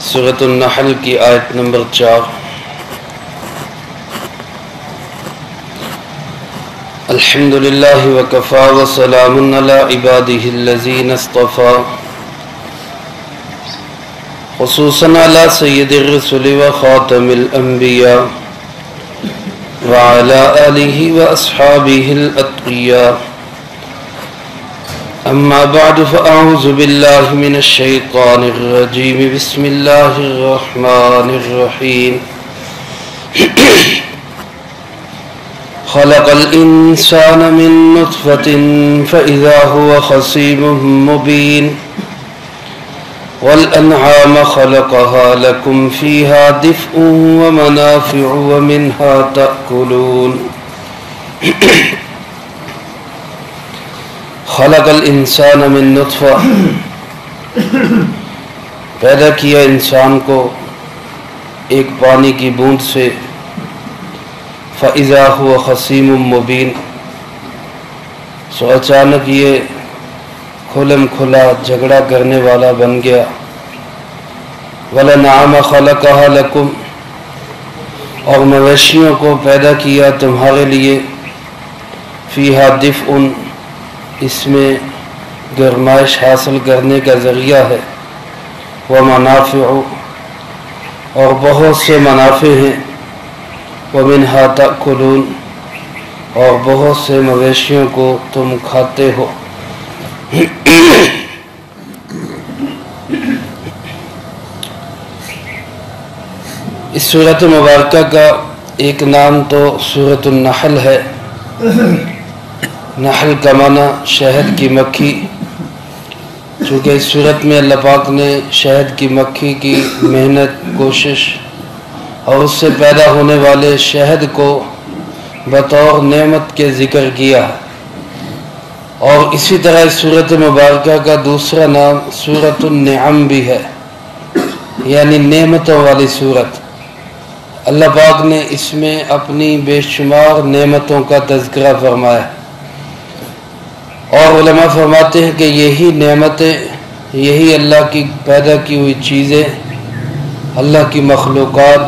سورۃ النحل کی آیت نمبر 4۔ الحمد للہ وکفی وسلام علی عبادہ الذین اصطفی، خصوصاً علی سید الرسل وخاتم الانبیاء وعلی آلہ واصحابہ الاتقیاء، اما بعد فاعوذ باللہ من الشیطان الرجیم، بسم اللہ الرحمن الرحیم۔ خلق الانسان من نطفة فاذا هو خصيم مبين، والانعام خلقها لكم فيها دفء ومنافع ومنها تأكلون۔ خلق الانسان من نطفہ، پیدا کیا انسان کو ایک پانی کی بوند سے، فَإِذَا هُوَ خَصِيمٌ مُّبِينٌ، سو اچانک یہ کھلم کھلا جھگڑا کرنے والا بن گیا۔ وَالْأَنْعَامَ خَلَقَهَا لَكُمْ، اور مویشیوں کو پیدا کیا تمہارے لیے، فِيهَا دِفْءٌ، اس میں گرمائش حاصل کرنے کا ذریعہ ہے، وَمَنَافِعُ، اور بہت سے منافع ہیں، وَمِنْهَا تَأْكُلُونَ، اور بہت سے مویشیوں کو تم کھاتے ہو۔ اس سورۃ مبارکہ کا ایک نام تو سورۃ النحل ہے۔ نحل کا معنی شہد کی مکھی، چونکہ اس صورت میں اللہ پاک نے شہد کی مکھی کی محنت، کوشش اور اس سے پیدا ہونے والے شہد کو بطور نعمت کے ذکر کیا ہے، اور اسی طرح اس سورۃ مبارکہ کا دوسرا نام سورۃ النعم بھی ہے، یعنی نعمتوں والی سورت۔ اللہ پاک نے اس میں اپنی بے شمار نعمتوں کا تذکرہ فرمایا، اور علماء فرماتے ہیں کہ یہی نعمتیں، یہی اللہ کی پیدا کی ہوئی چیزیں، اللہ کی مخلوقات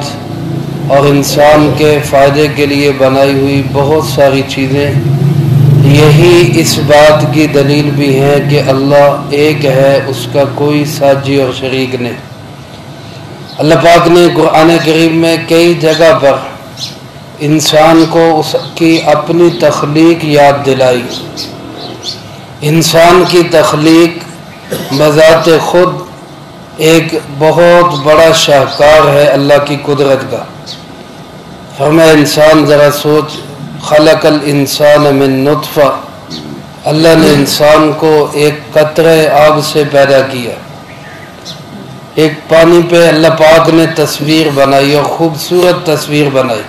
اور انسان کے فائدے کے لیے بنائی ہوئی بہت ساری چیزیں، یہی اس بات کی دلیل بھی ہیں کہ اللہ ایک ہے، اس کا کوئی ساجی اور شریک نہیں۔ اللہ پاک نے قرآن کریم میں کئی جگہ پر انسان کو اس کی اپنی تخلیق یاد دلائی۔ انسان کی تخلیق بذات خود ایک بہت بڑا شاہکار ہے اللہ کی قدرت کا۔ فرمایا انسان ذرا سوچ، خلق الانسان من نطفہ، اللہ نے انسان کو ایک قطرے آب سے پیدا کیا۔ ایک پانی پہ اللہ پاک نے تصویر بنائی، اور خوبصورت تصویر بنائی،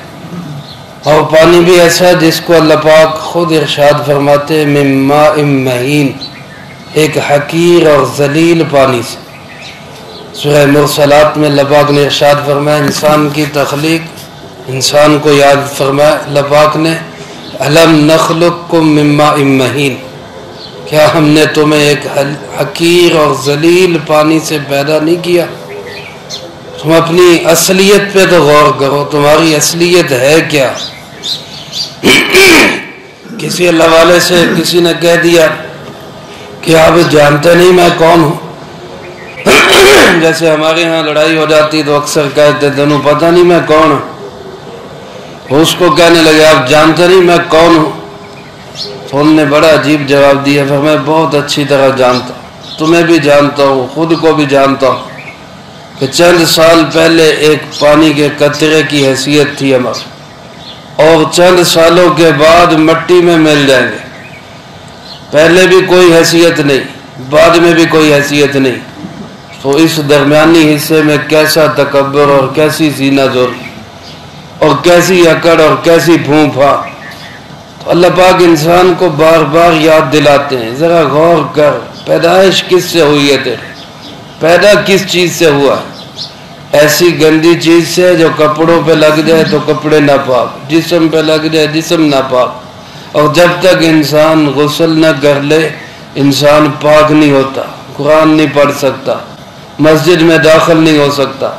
اور پانی بھی ایسا جس کو اللہ پاک خود ارشاد فرماتے من ماء مہین، ایک حقیر اور ذلیل پانی سے۔ سورہ مرسلات میں اللہ پاک نے ارشاد فرمایا انسان کی تخلیق، انسان کو یاد فرمایا اللہ پاک نے، الم نخلقکم من ماء مہین، کیا ہم نے تمہیں ایک حقیر اور ذلیل پانی سے پیدا نہیں کیا؟ تم اپنی اصلیت پہ تو غور کرو، تمہاری اصلیت ہے کیا؟ کسی اللہ والے سے کسی نے کہہ دیا کہ آپ جانتے نہیں میں کون ہوں، جیسے ہمارے ہاں لڑائی ہو جاتی تو اکثر کہتے تینوں پتہ نہیں میں کون ہوں، اس کو کہنے لگے آپ جانتے نہیں میں کون ہوں، تو انہوں نے بڑا عجیب جواب دیا، پھر میں بہت اچھی طرح جانتا ہوں، تمہیں بھی جانتا ہوں، خود کو بھی جانتا ہوں کہ چند سال پہلے ایک پانی کے قطرے کی حیثیت تھی ہماری، اور چند سالوں کے بعد مٹی میں مل جائیں گے، پہلے بھی کوئی حیثیت نہیں، بعد میں بھی کوئی حیثیت نہیں، تو اس درمیانی حصے میں کیسا تکبر اور کیسی سینہ زوری اور کیسی اکڑ اور کیسی پھونپھا۔ تو اللہ پاک انسان کو بار بار یاد دلاتے ہیں ذرا غور کر، پیدائش کس سے ہوئی ہے تیرے، پیدا کس چیز سے ہوا ہے؟ ایسی گندی چیز سے جو کپڑوں پہ لگ جائے تو کپڑے ناپاک، جسم پہ لگ جائے جسم ناپاک، اور جب تک انسان غسل نہ کر لے انسان پاک نہیں ہوتا، قرآن نہیں پڑھ سکتا، مسجد میں داخل نہیں ہو سکتا۔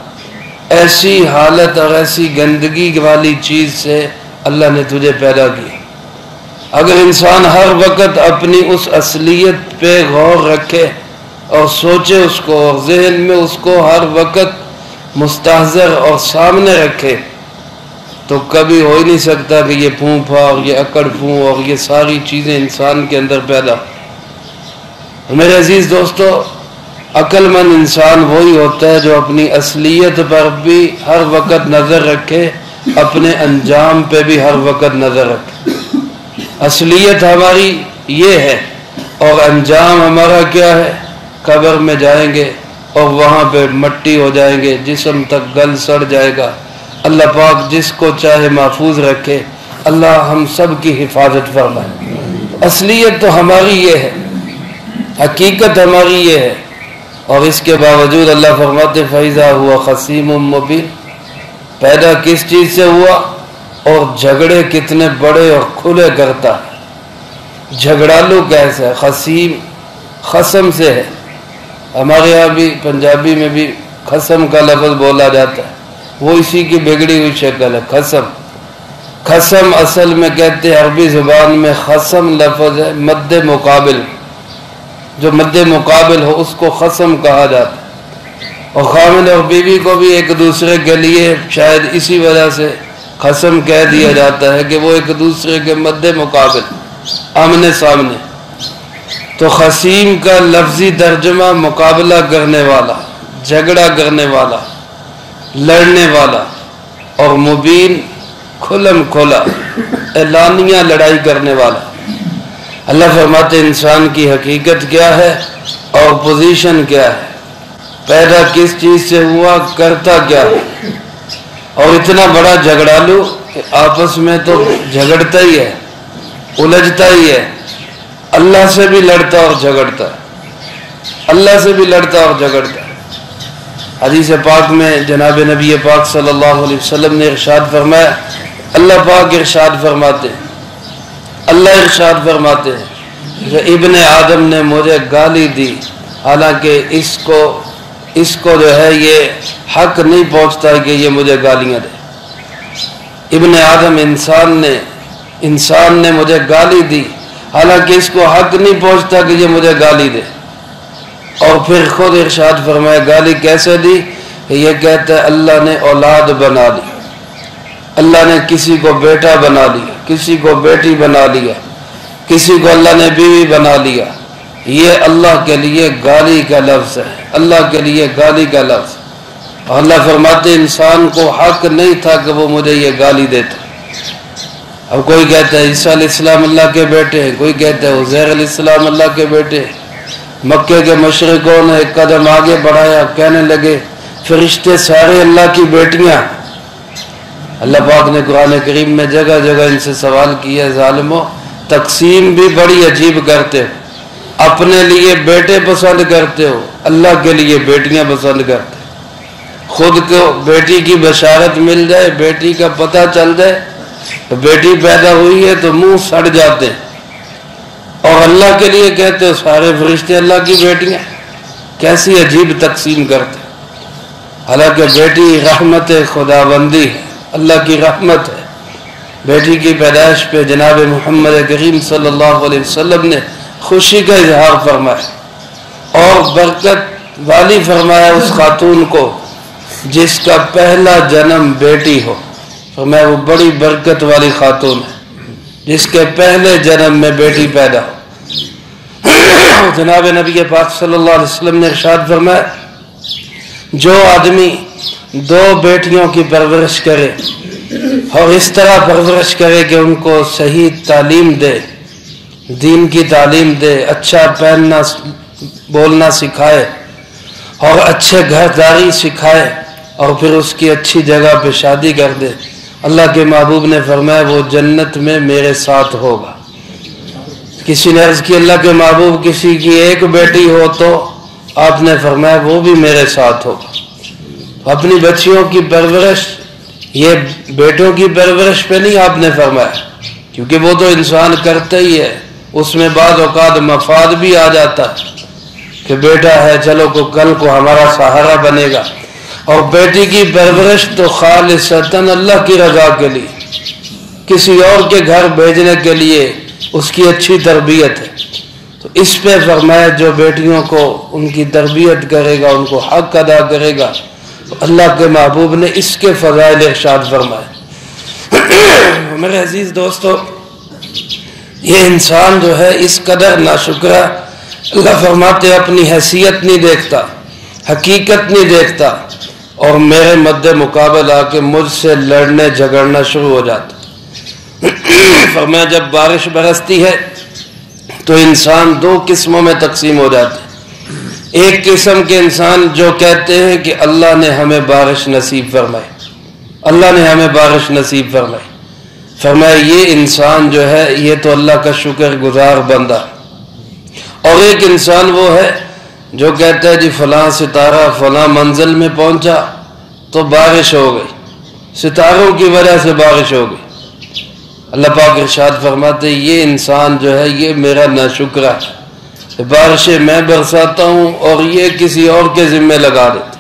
ایسی حالت اور ایسی گندگی والی چیز سے اللہ نے تجھے پیدا کیا۔ اگر انسان ہر وقت اپنی اس اصلیت پہ غور رکھے اور سوچے اس کو، اور ذہن میں اس کو ہر وقت مستحضر اور سامنے رکھے، تو کبھی ہو ہی نہیں سکتا کہ یہ پھوں پھا اور یہ اکڑ پھوں اور یہ ساری چیزیں انسان کے اندر پیدا۔ میرے عزیز دوستو، عقل مند انسان وہی ہوتا ہے جو اپنی اصلیت پر بھی ہر وقت نظر رکھے، اپنے انجام پہ بھی ہر وقت نظر رکھے۔ اصلیت ہماری یہ ہے اور انجام ہمارا کیا ہے؟ قبر میں جائیں گے اور وہاں پہ مٹی ہو جائیں گے، جسم تک گل سڑ جائے گا۔ اللہ پاک جس کو چاہے محفوظ رکھے، اللہ ہم سب کی حفاظت فرمائے۔ اصلیت تو ہماری یہ ہے، حقیقت ہماری یہ ہے، اور اس کے باوجود اللہ فرماتے فَإِذَا هُوَ خَصِيمٌ مُّبِينٌ، پیدا کس چیز سے ہوا اور جھگڑے کتنے بڑے اور کھلے کرتا ہے۔ جھگڑالو کیسا ہے؟ خصیم خصم سے ہے۔ ہمارے یہاں بھی پنجابی میں بھی خصم کا لفظ بولا جاتا ہے، وہ اسی کی بگڑی ہوئی شکل ہے، خصم۔ خصم اصل میں کہتے ہیں عربی زبان میں خصم لفظ ہے مد مقابل، جو مد مقابل ہو اس کو خصم کہا جاتا ہے۔ اور خامد اور بیوی کو بھی ایک دوسرے کے لیے شاید اسی وجہ سے خصم کہہ دیا جاتا ہے کہ وہ ایک دوسرے کے مد مقابل، آمنے سامنے۔ تو خصیم کا لفظی ترجمہ مقابلہ کرنے والا، جھگڑا کرنے والا، لڑنے والا، اور مبین کھلم کھلا اعلانیہ لڑائی کرنے والا۔ اللہ فرماتے انسان کی حقیقت کیا ہے اور پوزیشن کیا ہے، پیدا کس چیز سے ہوا، کرتا کیا ہے۔ اور اتنا بڑا جھگڑالو کہ آپس میں تو جھگڑتا ہی ہے، الجھتا ہی ہے، اللہ سے بھی لڑتا اور جھگڑتا ہے، اللہ سے بھی لڑتا اور جھگڑتا ہے۔ حدیث پاک میں جناب نبی پاک صلی اللہ علیہ وسلم نے ارشاد فرمایا، اللہ پاک ارشاد فرماتے ہیں، اللہ ارشاد فرماتے ہیں کہ ابن آدم نے مجھے گالی دی، حالانکہ اس کو جو ہے یہ حق نہیں پہنچتا کہ یہ مجھے گالیاں دے۔ ابن آدم انسان نے مجھے گالی دی، حالانکہ اس کو حق نہیں پہنچتا کہ یہ مجھے گالی دے۔ اور پھر خود ارشاد فرمایا گالی کیسے دی؟ کہ یہ کہتا ہے اللہ نے اولاد بنا لی، اللہ نے کسی کو بیٹا بنا لیا، کسی کو بیٹی بنا لیا، کسی کو اللہ نے بیوی بنا لیا۔ یہ اللہ کے لیے گالی کا لفظ ہے، اللہ کے لیے گالی کا لفظ۔ اور اللہ فرماتے انسان کو حق نہیں تھا کہ وہ مجھے یہ گالی دیتا۔ اب کوئی کہتا ہے عیسیٰ علیہ السلام اللہ کے بیٹے ہیں، کوئی کہتا ہے عزیر علیہ السلام اللہ کے بیٹے ہیں۔ مکے کے مشرکوں نے ایک قدم آگے بڑھایا، کہنے لگے فرشتے سارے اللہ کی بیٹیاں۔ اللہ پاک نے قرآن کریم میں جگہ جگہ ان سے سوال کیا، ظالموں تقسیم بھی بڑی عجیب کرتے ہو، اپنے لیے بیٹے پسند کرتے ہو، اللہ کے لیے بیٹیاں پسند کرتے ہو۔ خود کو بیٹی کی بشارت مل جائے، بیٹی کا پتہ چل جائے تو بیٹی پیدا ہوئی ہے تو منہ سڑ جاتے ہیں، اور اللہ کے لیے کہتے ہو سارے فرشتے اللہ کی بیٹیاں۔ کیسی عجیب تقسیم کرتے، حالانکہ بیٹی رحمت خداوندی ہے، اللہ کی رحمت ہے۔ بیٹی کی پیدائش پہ جناب محمد کریم صلی اللہ علیہ وسلم نے خوشی کا اظہار فرمایا اور برکت والی فرمایا اس خاتون کو جس کا پہلا جنم بیٹی ہو، فرمایا وہ بڑی برکت والی خاتون ہے جس کے پہلے جنم میں بیٹی پیدا ہو۔ جناب نبی پاک صلی اللہ علیہ وسلم نے ارشاد فرمایا جو آدمی دو بیٹیوں کی پرورش کرے اور اس طرح پرورش کرے کہ ان کو صحیح تعلیم دے، دین کی تعلیم دے، اچھا پہننا بولنا سکھائے اور اچھے گھرداری سکھائے، اور پھر اس کی اچھی جگہ پہ شادی کر دے، اللہ کے محبوب نے فرمایا وہ جنت میں میرے ساتھ ہوگا۔ کسی نے عرض کی اللہ کے محبوب کسی کی ایک بیٹی ہو تو آپ نے فرمایا وہ بھی میرے ساتھ ہوگا۔ اپنی بچیوں کی پرورش یہ بیٹوں کی پرورش پہ نہیں آپ نے فرمایا، کیونکہ وہ تو انسان کرتا ہی ہے، اس میں بعض اوقات مفاد بھی آ جاتا ہے کہ بیٹا ہے چلو کو کل کو ہمارا سہارا بنے گا، اور بیٹی کی پرورش تو خالصتاً اللہ کی رضا کے لیے، کسی اور کے گھر بھیجنے کے لیے اس کی اچھی تربیت ہے۔ تو اس پہ فرمایا جو بیٹیوں کو ان کی تربیت کرے گا، ان کو حق ادا کرے گا، تو اللہ کے محبوب نے اس کے فضائل ارشاد فرمائے۔ میرے عزیز دوستو، یہ انسان جو ہے اس قدر ناشکرہ، اللہ فرماتے اپنی حیثیت نہیں دیکھتا، حقیقت نہیں دیکھتا، اور میرے مد مقابل آ کے مجھ سے لڑنے جھگڑنا شروع ہو جاتا۔ فرمایا جب بارش برستی ہے تو انسان دو قسموں میں تقسیم ہو جاتے ہیں۔ ایک قسم کے انسان جو کہتے ہیں کہ اللہ نے ہمیں بارش نصیب فرمائی، اللہ نے ہمیں بارش نصیب فرمائی۔ فرمایا یہ انسان جو ہے یہ تو اللہ کا شکر گزار بندہ۔ اور ایک انسان وہ ہے جو کہتا ہے جی فلاں ستارہ فلاں منزل میں پہنچا تو بارش ہو گئی، ستاروں کی وجہ سے بارش ہو گئی۔ اللہ پاک ارشاد فرماتے یہ انسان جو ہے یہ میرا ناشکرہ ہے، بارشیں میں برساتا ہوں اور یہ کسی اور کے ذمہ لگا دیتا،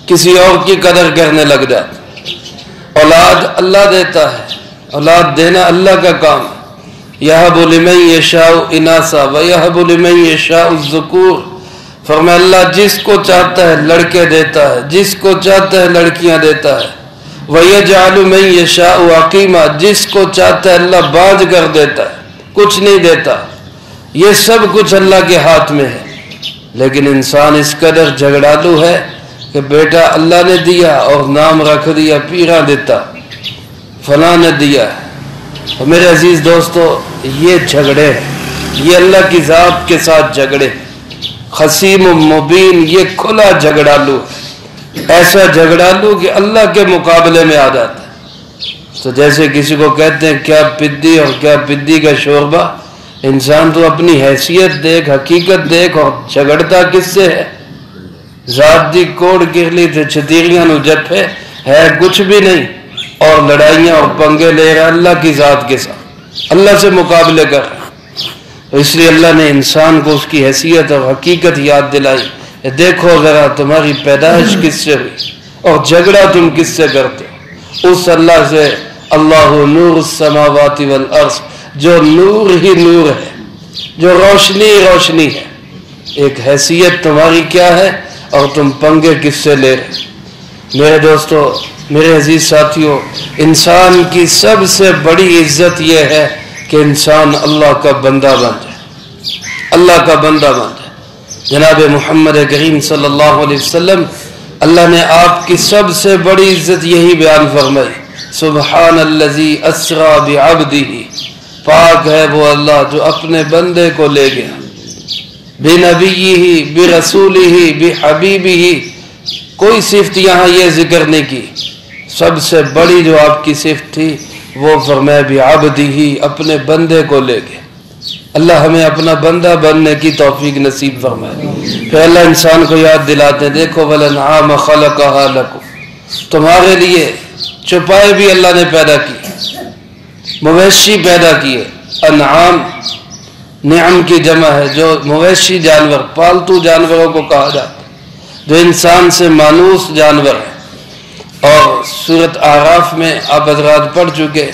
کسی اور کی قدر کرنے لگ جاتا۔ اولاد اللہ دیتا ہے، اولاد دینا اللہ کا کام ہے۔ یہب لمن یشاء اناثا ویہب لمن یشاء الذکور۔ فرمایا اللہ جس کو چاہتا ہے لڑکے دیتا ہے، جس کو چاہتا ہے لڑکیاں دیتا ہے۔ وَيَجْعَلُ مَن يَشَاءُ عَقِيمًا، جس کو چاہتا ہے اللہ باز کر دیتا ہے، کچھ نہیں دیتا۔ یہ سب کچھ اللہ کے ہاتھ میں ہے، لیکن انسان اس قدر جھگڑالو ہے کہ بیٹا اللہ نے دیا اور نام رکھ دیا پیرا دیتا، فلاں نے دیا۔ اور میرے عزیز دوستو یہ جھگڑے ہیں، یہ اللہ کی ذات کے ساتھ جھگڑے، خصیم مبین، یہ کھلا جھگڑالو ہے، ایسا جھگڑالو کہ اللہ کے مقابلے میں آ جاتا ہے۔ تو جیسے کسی کو کہتے ہیں کیا پدی اور کیا پدی کا شوربہ، انسان تو اپنی حیثیت دیکھ، حقیقت دیکھ، اور جھگڑتا کس سے ہے؟ ذات دی کوڑ گرلی تھے چھتیریاں نو جپے ہے کچھ بھی نہیں، اور لڑائیاں اور پنگے لے رہا اللہ کی ذات کے ساتھ، اللہ سے مقابلے کر رہا۔ اس لیے اللہ نے انسان کو اس کی حیثیت اور حقیقت یاد دلائی۔ دیکھو ذرا تمہاری پیدائش کس سے ہوئی اور جھگڑا تم کس سے کرتے ہو؟ اس اللہ سے، اللہ نور السماوات والارض، جو نور ہی نور ہے، جو روشنی روشنی ہے۔ ایک حیثیت تمہاری کیا ہے اور تم پنگے کس سے لے رہے؟ میرے دوستو، میرے عزیز ساتھیوں، انسان کی سب سے بڑی عزت یہ ہے کہ انسان اللہ کا بندہ بن جائے، اللہ کا بندہ بن جائے۔ جناب محمد کریم صلی اللہ علیہ وسلم، اللہ نے آپ کی سب سے بڑی عزت یہی بیان فرمائی، سبحان الذی اسری بعبدہ، پاک ہے وہ اللہ جو اپنے بندے کو لے گیا، بنبیہ برسولہ بحبیبہ۔ کوئی صفت یہاں یہ ذکر نہیں کی، سب سے بڑی جو آپ کی صفت تھی وہ فرمایا بعبدہ، اپنے بندے کو لے گیا۔ اللہ ہمیں اپنا بندہ بننے کی توفیق نصیب فرمائے۔ پھر اللہ انسان کو یاد دلاتے ہیں، دیکھو وَالْأَنْعَامَ خَلَقَهَا لَكُمْ، تمہارے لیے چوپائے بھی اللہ نے پیدا کی، مویشی پیدا کیے۔ انعام نعم کی جمع ہے، جو مویشی جانور، پالتو جانوروں کو کہا جاتا ہے، جو انسان سے مانوس جانور ہے۔ اور سورۃ اعراف میں آپ حضرات پڑھ چکے،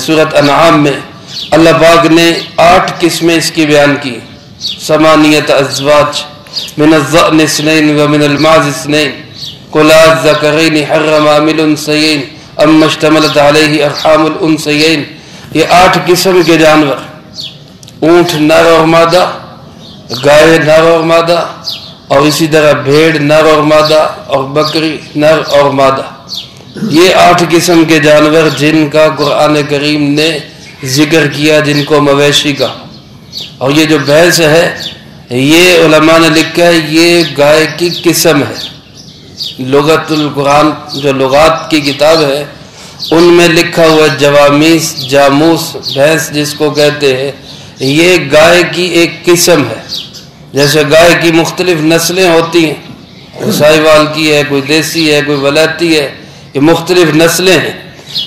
سورۃ انعام میں اللہ پاک نے 8 قسمیں اس کی بیان کی، ثمانیۃ ازواج من الضأن اثنین ومن المعز اثنین قل الذکرین حرم ام الانثیین اما اشتملت علیہ ارحام الانثیین۔ یہ 8 قسم کے جانور، اونٹ نر اور مادہ، گائے نر اور مادہ، اور اسی طرح بھیڑ نر اور مادہ، اور بکری نر اور مادہ۔ یہ 8 قسم کے جانور جن کا قرآن کریم نے ذکر کیا، جن کو مویشی کا۔ اور یہ جو بھینس ہے، یہ علماء نے لکھا ہے یہ گائے کی قسم ہے۔ لغت القرآن جو لغات کی کتاب ہے ان میں لکھا ہوا جوامیس، جاموس بھینس جس کو کہتے ہیں، یہ گائے کی ایک قسم ہے۔ جیسے گائے کی مختلف نسلیں ہوتی ہیں، کوئی ساہیوال کی ہے، کوئی دیسی ہے، کوئی ولایتی ہے، یہ مختلف نسلیں ہیں۔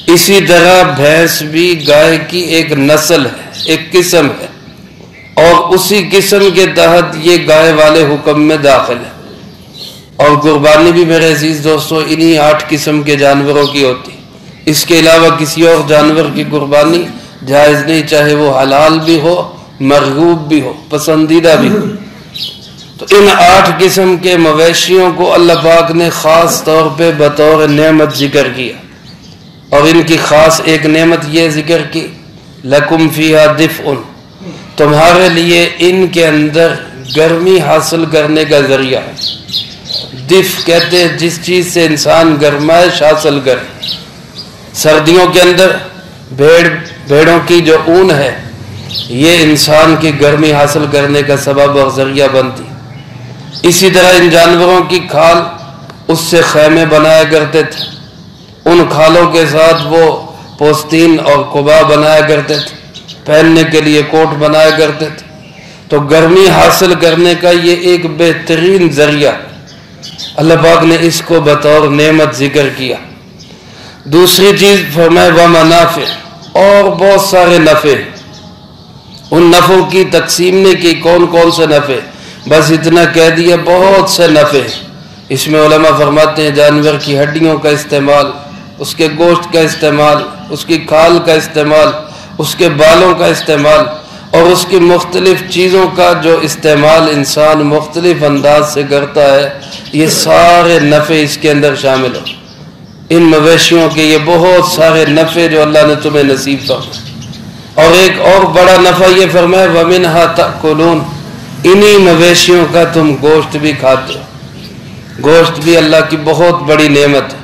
اسی طرح بھینس بھی گائے کی ایک نسل ہے، ایک قسم ہے، اور اسی قسم کے تحت یہ گائے والے حکم میں داخل ہے۔ اور قربانی بھی میرے عزیز دوستو انہی 8 قسم کے جانوروں کی ہوتی، اس کے علاوہ کسی اور جانور کی قربانی جائز نہیں، چاہے وہ حلال بھی ہو، مرغوب بھی ہو، پسندیدہ بھی ہو۔ تو ان 8 قسم کے مویشیوں کو اللہ پاک نے خاص طور پہ بطور نعمت ذکر کیا، اور ان کی خاص ایک نعمت یہ ذکر کی لَكُمْ فِيهَا دِفْءٌ، تمہارے لیے ان کے اندر گرمی حاصل کرنے کا ذریعہ ہے۔ دف کہتے ہیں جس چیز سے انسان گرمائش حاصل کرے۔ سردیوں کے اندر بھیڑوں کی جو اون ہے یہ انسان کی گرمی حاصل کرنے کا سبب اور ذریعہ بنتی۔ اسی طرح ان جانوروں کی کھال، اس سے خیمے بنایا کرتے تھے، ان کھالوں کے ساتھ وہ پوستین اور قبا بنایا کرتے تھے، پہننے کے لیے کوٹ بنایا کرتے تھے۔ تو گرمی حاصل کرنے کا یہ ایک بہترین ذریعہ، اللہ پاک نے اس کو بطور نعمت ذکر کیا۔ دوسری چیز فرمائے وَمَنَافِعُ، اور بہت سارے نفع، ان نفعوں کی تقسیم نے کی کون کون سے نفع، بس اتنا کہہ دیا بہت سے نفع۔ اس میں علماء فرماتے ہیں جانور کی ہڈیوں کا استعمال، اس کے گوشت کا استعمال، اس کی کھال کا استعمال، اس کے بالوں کا استعمال، اور اس کی مختلف چیزوں کا جو استعمال انسان مختلف انداز سے کرتا ہے، یہ سارے نفع اس کے اندر شامل ہو۔ ان مویشیوں کے یہ بہت سارے نفع جو اللہ نے تمہیں نصیب فرمائے۔ اور ایک اور بڑا نفع یہ فرمائے وَمِنْهَا تَأْكُلُونَ، انہی مویشیوں کا تم گوشت بھی کھاتے ہو۔ گوشت بھی اللہ کی بہت بڑی نعمت ہے۔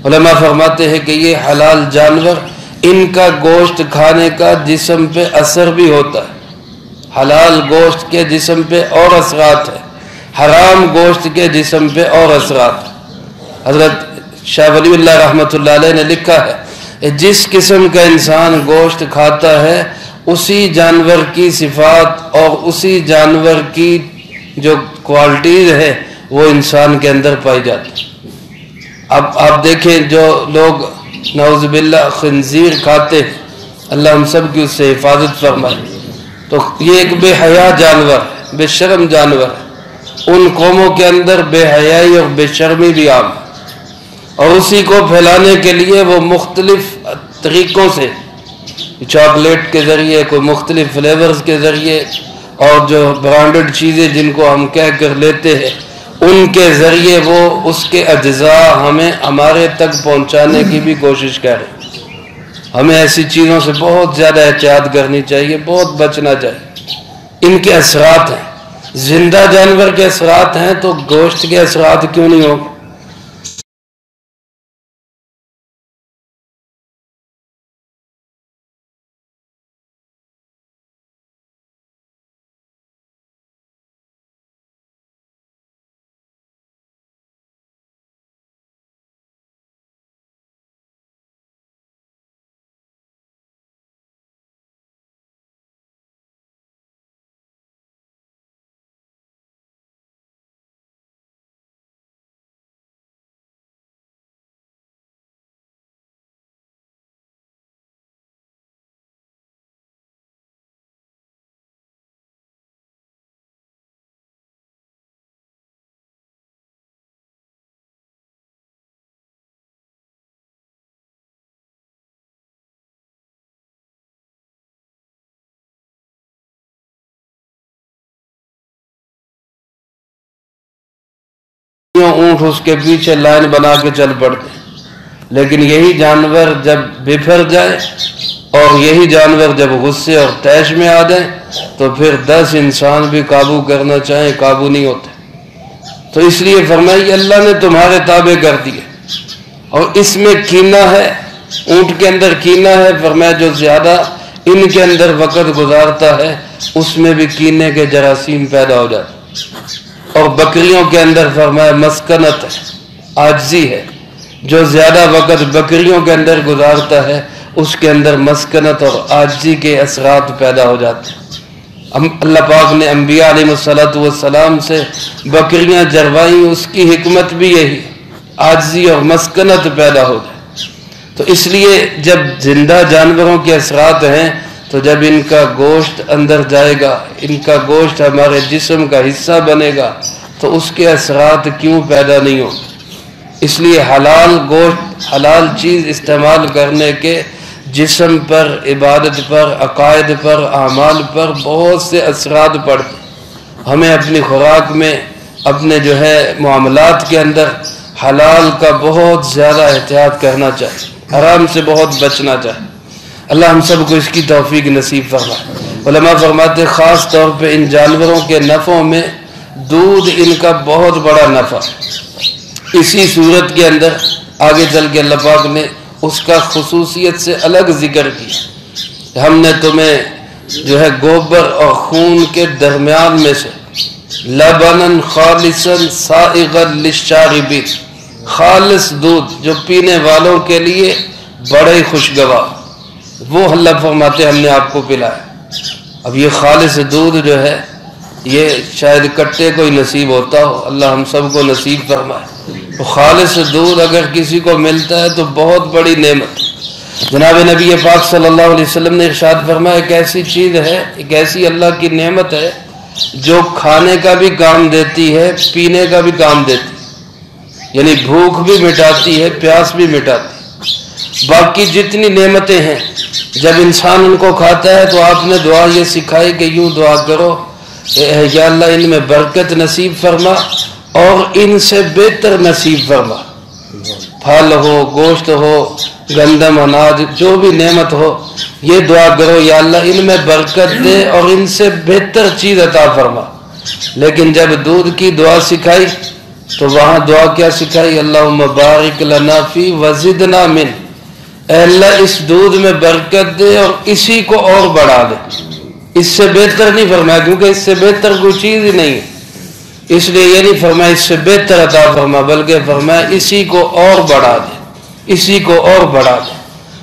علماء فرماتے ہیں کہ یہ حلال جانور، ان کا گوشت کھانے کا جسم پہ اثر بھی ہوتا ہے۔ حلال گوشت کے جسم پہ اور اثرات ہیں، حرام گوشت کے جسم پہ اور اثرات ہیں۔ حضرت شاہ ولی اللہ رحمۃ اللہ علیہ نے لکھا ہے جس قسم کا انسان گوشت کھاتا ہے اسی جانور کی صفات اور اسی جانور کی جو کوالٹیز ہے وہ انسان کے اندر پائی جاتی۔ اب آپ دیکھیں جو لوگ نعوذ باللہ خنزیر کھاتے، اللہ ہم سب کی اس سے حفاظت فرمائے، تو یہ ایک بے حیا جانور ہے، بے شرم جانور ہے۔ ان قوموں کے اندر بے حیائی اور بے شرمی بھی عام ہے، اور اسی کو پھیلانے کے لیے وہ مختلف طریقوں سے چاکلیٹ کے ذریعے، کوئی مختلف فلیورز کے ذریعے، اور جو برانڈڈ چیزیں جن کو ہم کہہ کر لیتے ہیں ان کے ذریعے وہ اس کے اجزاء ہمیں ہمارے تک پہنچانے کی بھی کوشش کریں۔ ہمیں ایسی چیزوں سے بہت زیادہ احتیاط کرنی چاہیے، بہت بچنا چاہیے۔ ان کے اثرات ہیں، زندہ جانور کے اثرات ہیں تو گوشت کے اثرات کیوں نہیں ہوں؟ اونٹ اس کے پیچھے لائن بنا کے چل پڑتے، لیکن یہی جانور جب بفر جائے اور یہی جانور جب غصے اور طیش میں آ جائیں تو پھر 10 انسان بھی قابو کرنا چاہیں قابو نہیں ہوتے۔ تو اس لیے فرمائی اللہ نے تمہارے تابع کر دیے، اور اس میں کینہ ہے، اونٹ کے اندر کینہ ہے، فرمایا جو زیادہ ان کے اندر وقت گزارتا ہے اس میں بھی کینے کے جراثیم پیدا ہو جاتے۔ اور بکریوں کے اندر فرمایا مسکنت ہے، عاجزی ہے، جو زیادہ وقت بکریوں کے اندر گزارتا ہے اس کے اندر مسکنت اور عاجزی کے اثرات پیدا ہو جاتے ہیں۔ اللہ پاک نے انبیاء علیہ السلام سے بکریاں جروائیں، اس کی حکمت بھی یہی، عاجزی اور مسکنت پیدا ہو جائے۔ تو اس لیے جب زندہ جانوروں کے اثرات ہیں تو جب ان کا گوشت اندر جائے گا، ان کا گوشت ہمارے جسم کا حصہ بنے گا، تو اس کے اثرات کیوں پیدا نہیں ہوں؟ اس لیے حلال گوشت، حلال چیز استعمال کرنے کے جسم پر، عبادت پر، عقائد پر، اعمال پر بہت سے اثرات پڑتے. ہمیں اپنی خوراک میں، اپنے معاملات کے اندر حلال کا بہت زیادہ احتیاط کرنا چاہیے، حرام سے بہت بچنا چاہیے. اللہ ہم سب کو اس کی توفیق نصیب فرمائے. علماء فرماتے خاص طور پہ ان جانوروں کے نفعوں میں دودھ ان کا بہت بڑا نفع. اسی صورت کے اندر آگے چل کے اللہ پاک نے اس کا خصوصیت سے الگ ذکر کیا. ہم نے تمہیں گوبر اور خون کے درمیان میں سے لبنن خالصا سائغا للشاربین، خالص دودھ جو پینے والوں کے لیے بڑے خوشگوار، وہ اللہ فرماتے ہم نے آپ کو پلایا. اب یہ خالص دودھ یہ شاید کٹے کو ہی نصیب ہوتا ہو، اللہ ہم سب کو نصیب فرمائے. تو خالص دودھ اگر کسی کو ملتا ہے تو بہت بڑی نعمت. جناب نبی پاک صلی اللہ علیہ وسلم نے ارشاد فرمایا ایک ایسی چیز ہے، ایک ایسی اللہ کی نعمت ہے جو کھانے کا بھی کام دیتی ہے، پینے کا بھی کام دیتی ہے، یعنی بھوک بھی مٹاتی ہے، پیاس بھی مٹاتی ہے. باقی جتنی نعمتیں ہیں جب انسان ان کو کھاتا ہے تو آپ نے دعا یہ سکھائی کہ یوں دعا کرو، یا اللہ ان میں برکت نصیب فرما اور ان سے بہتر نصیب فرما. پھل ہو، گوشت ہو، گندم، اناج، جو بھی نعمت ہو، یہ دعا کرو یا اللہ ان میں برکت دے اور ان سے بہتر چیز عطا فرما. لیکن جب دودھ کی دعا سکھائی تو وہاں دعا کیا سکھائی؟ اللہم بارک لنا فی وزدنا من، اے اللہ اس دودھ میں برکت دے اور اسی کو اور بڑھا دے. اس سے بہتر نہیں فرمایا، کیونکہ اس سے بہتر کوئی چیز ہی نہیں ہے، اس لیے یہ نہیں فرمایا اس سے بہتر عطا فرما، بلکہ فرمایا اسی کو اور بڑھا دے، اسی کو اور بڑھا دے.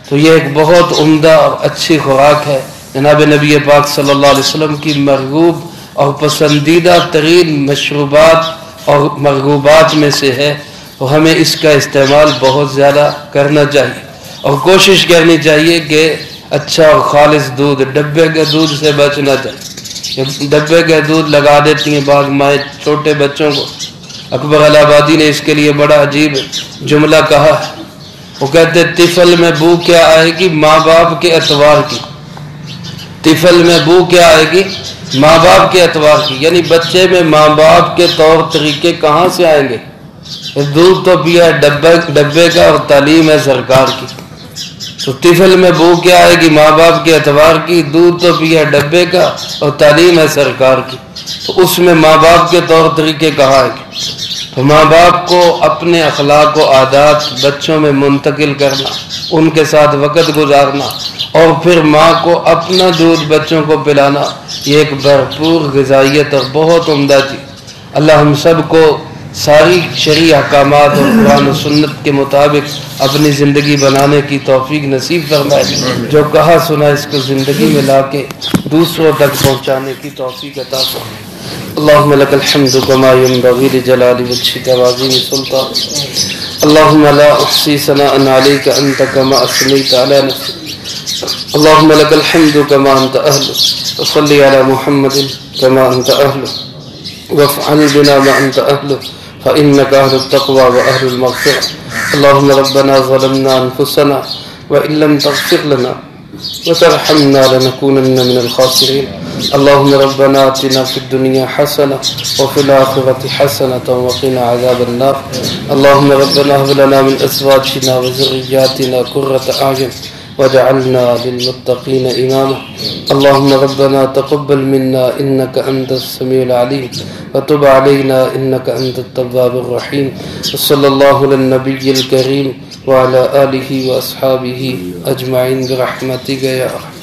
تو یہ ایک بہت عمدہ اور اچھی خوراک ہے، جناب نبی پاک صلی اللہ علیہ وسلم کی مرغوب اور پسندیدہ ترین مشروبات اور مرغوبات میں سے ہے. اور ہمیں اس کا استعمال بہت زیادہ کرنا چاہیے اور کوشش کرنی چاہیے کہ اچھا اور خالص دودھ، ڈبے کے دودھ سے بچنا چاہیے. ڈبے کے دودھ لگا دیتی ہیں بعض مائیں چھوٹے بچوں کو. اکبر الہ آبادی نے اس کے لیے بڑا عجیب جملہ کہا ہے. وہ کہتے طفل میں بو کیا آئے گی ماں باپ کے اتوار کی. طفل میں بو کیا آئے گی ماں باپ کے اتوار کی، یعنی بچے میں ماں باپ کے طور طریقے کہاں سے آئیں گے؟ دودھ تو پیا ہے ڈبے کا اور تعلیم ہے سرکار کی. تو طفل میں بو کیا آئے گی ماں باپ کے اعتبار کی، دودھ تو پیا ہے ڈبے کا اور تعلیم ہے سرکار کی. تو اس میں ماں باپ کے طور طریقے کہاں آئے گی؟ تو ماں باپ کو اپنے اخلاق و عادات بچوں میں منتقل کرنا، ان کے ساتھ وقت گزارنا اور پھر ماں کو اپنا دودھ بچوں کو پلانا، یہ ایک بھرپور غذائیت اور بہت عمدہ چیز. اللہ ہم سب کو ساری شرعی احکامات اور قرآن و سنت کے مطابق اپنی زندگی بنانے کی توفیق نصیب فرمائے. جو کہا سنا اس کو زندگی میں لا کے دوسروں تک پہنچانے کی توفیق عطا فرمائے. اللہم لک الحمد کما ینبغی لجلال وجہک وعظیم سلطانک. اللہم لا احصی ثناء علیک انت کما اثنیت علی نفسک. اللہم لک الحمد کما انت اہل، وصلی علی محمد کما انت اہل، وافعل بنا ما انت اہل، فإنك أهل التقوى وأهل المغفرة. اللهم ربنا ظلمنا أنفسنا وإن لم تغفر لنا وترحمنا لنكونن من الخاسرين. اللهم ربنا آتنا في الدنيا حسنة وفي الآخرة حسنة وقنا عذاب النار. اللهم ربنا هب لنا من أزواجنا وذرياتنا قرة أعين وجعلنا للمتقين إماما. اللهم ربنا تقبل منا إنك أنت السميع العليم وتب علينا إنك أنت التواب الرحيم. وصلى الله على النبي الكريم وعلى آله وأصحابه أجمعين برحمتك يا أرحم